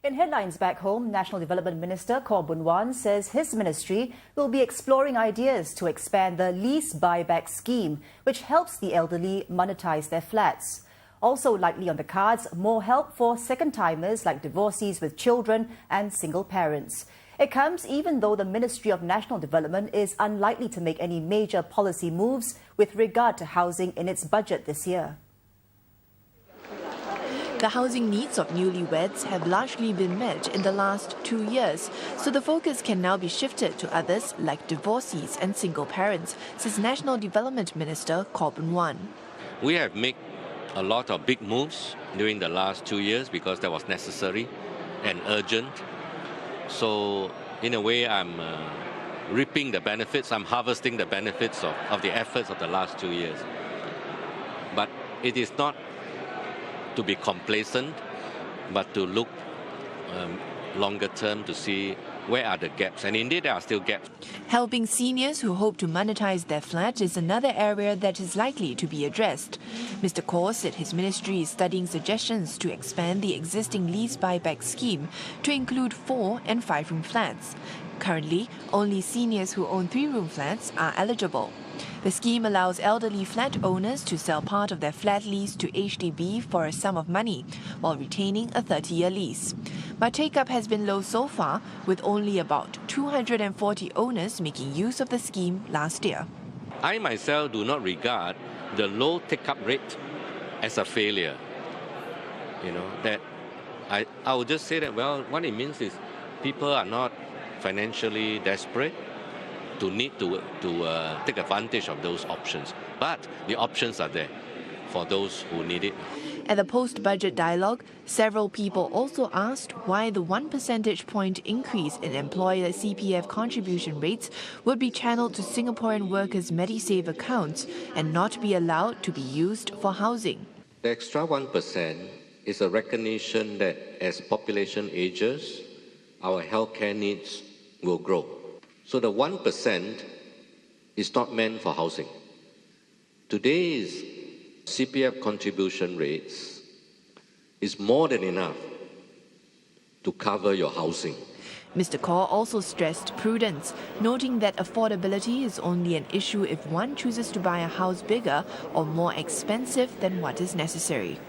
In headlines back home, National Development Minister Khaw Boon Wan says his ministry will be exploring ideas to expand the Lease Buyback Scheme, which helps the elderly monetize their flats. Also likely on the cards, more help for second-timers like divorcees with children and single parents. It comes even though the Ministry of National Development is unlikely to make any major policy moves with regard to housing in its budget this year. The housing needs of newlyweds have largely been met in the last 2 years, so the focus can now be shifted to others like divorcees and single parents, says National Development Minister Khaw Boon Wan. We have made a lot of big moves during the last 2 years because that was necessary and urgent. So in a way, I'm reaping the benefits, I'm harvesting the benefits of the efforts of the last 2 years. But it is not to be complacent, but to look longer term to see where are the gaps. And indeed, there are still gaps. Helping seniors who hope to monetize their flat is another area that is likely to be addressed. Mr Khaw said his ministry is studying suggestions to expand the existing lease buyback scheme to include 4- and 5-room flats. Currently, only seniors who own 3-room flats are eligible. The scheme allows elderly flat owners to sell part of their flat lease to HDB for a sum of money, while retaining a 30-year lease. But take-up has been low so far, with only about 240 owners making use of the scheme last year. I myself do not regard the low take-up rate as a failure. That I would just say that, well, what it means is people are not financially desperate to need to take advantage of those options. But the options are there for those who need it. At the post-budget dialogue, several people also asked why the 1 percentage point increase in employer CPF contribution rates would be channeled to Singaporean workers' MediSave accounts and not be allowed to be used for housing. The extra 1% is a recognition that as population ages, our healthcare needs will grow. So the 1% is not meant for housing. Today's CPF contribution rates is more than enough to cover your housing. Mr Khaw also stressed prudence, noting that affordability is only an issue if one chooses to buy a house bigger or more expensive than what is necessary.